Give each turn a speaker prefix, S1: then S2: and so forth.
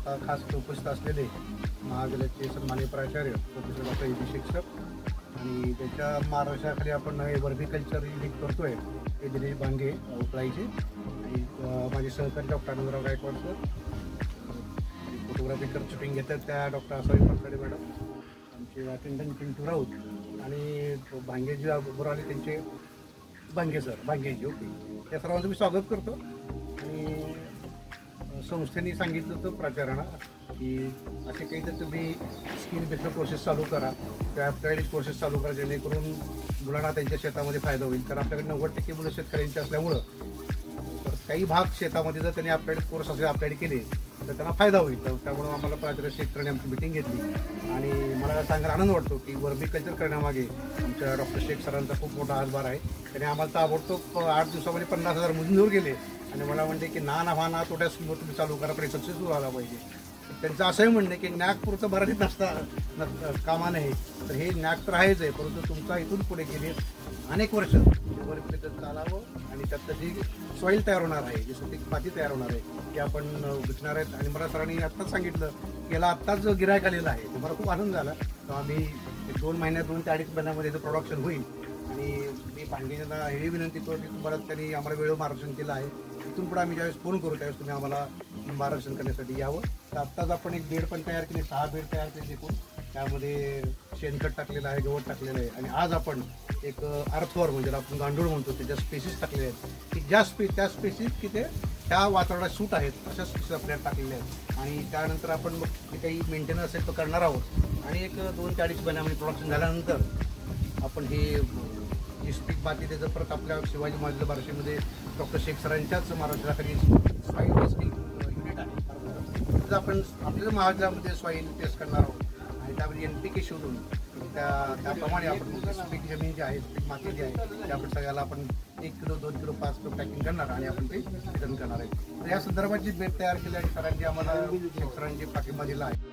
S1: आता खास उपस्थित असलेले महाविद्यालयाचे सन्माननीय प्राचार्य प्रोफेसर डॉक्टर ए बी शिक्षक आणि त्याच्या मार्गदर्शनाखाली आपण वर्बिकल्चर लीड करतोय ते दिनेश भांगे उपळाईचे आणि माझे सहकारी doctor Anandrao Gaikwad sir, photography shooting घेतात त्या डॉक्टर आसावी पडसाडे मॅडम, आमचे अटेंडंट पिंटू राऊत आणि भांगेजी बरोबर आले त्यांचे भांगे सर भांगेजी. ओके, त्या सर्वांचं मी स्वागत करतो. आणि संस्थेने सांगितलं होतं प्राचार्यांना की असे काही तर तुम्ही स्किल बेस्ड प्रोसेस चालू करा, त्या ॲप्लाइड कोर्सेस चालू करा, जेणेकरून मुलांना त्यांच्या शेतामध्ये फायदा होईल. कारण आपल्याकडे 90% मुलं शेतकऱ्यांची असल्यामुळं तर काही भाग शेतामध्ये जर त्यांनी अप्लाइड कोर्स असे अप्लाइड केले तर त्यांना फायदा होईल. तर त्यामुळं आम्हाला प्राचार्य शेतकऱ्यांनी आमची मिटिंग घेतली आणि मला सांगायला आनंद वाटतो की वर्बिकल्चर करण्यामागे आमच्या डॉक्टर शेख सरांचा खूप मोठा हातभार आहे. त्याने आम्हाला ताबडतोब 8 दिवसामध्ये 50,000 मंजूर केले आणि मला म्हणते की ना तोट्या स्कीमवर तुम्ही चालू करा, पण सक्सेसफुल व्हायला पाहिजे. त्यांचं असंही म्हणणं की नागपुरतं मराठीत कामा नाही, तर हे नाग तर आहेच आहे, परंतु तुमचा इथून पुढे गेले अनेक वर्ष वर्बिकल्चर चालावं आणि त्यात जी सॉईल तयार होणार आहे, जी सुपीक माती तयार होणार आहे ती आपण विकणार आहेत. आणि मला सरांनी आत्ताच सांगितलं की याला आत्ताच गिरायक आलेला आहे, तर मला खूप आनंद झाला. तर आम्ही 2 महिन्यात 2 ते 2.5 महिन्यामध्ये याचं प्रोडक्शन होईल. आणि मी भांगेला हे विनंती करतो की तुम्हाला त्यांनी आम्हाला वेळ मार्गदर्शन केलं आहे. इथून पुढे आम्ही ज्यावेळेस फोन करू त्यावेळेस तुम्ही आम्हाला मार्गदर्शन करण्यासाठी यावं. तर आत्ताच आपण एक बेड पण तयार केले, 6 बेड तयार केले एकूण. त्यामध्ये शेणखत टाकलेलं आहे, गवत टाकलेलं आहे आणि आज आपण एक अर्थवर म्हणजे आपण गांडूळ म्हणतो त्याच्या स्पेसिस टाकलेले आहेत की त्या स्पेसिस की ते त्या वातावरणात सूट आहेत अशा स्पेसिस आपल्याला टाकलेल्या आहेत. आणि त्यानंतर आपण मग जे काही मेंटेनन्स असेल तो करणार आहोत. आणि एक 2 ते 2.5 महिन्यामध्ये प्रोडक्शन झाल्यानंतर आपण हे स्पीक माती त्याचं परत आपल्या शिवाजी महाराज बार्शीमध्ये डॉक्टर शेख सरांच्याच मार्गदर्शनाखाली सॉईल टेस्टिंग युनिट आहे. तिथं आपण आपल्या महाविद्यालयामध्ये सॉईल टेस्ट करणार आहोत आणि त्यामध्ये NPK शोधून त्याप्रमाणे आपण स्पीक जमीन जी आहे, स्पीक माती जी आहे ते आपण सगळ्याला आपण 1 किलो 2 किलो 5 किलो पॅकिंग करणार आणि आपण ते वितरण करणार आहे. तर या संदर्भात जी बेड तयार केली आणि सरांची आम्हाला शेख सरांची पाठिंबा दिला आहे.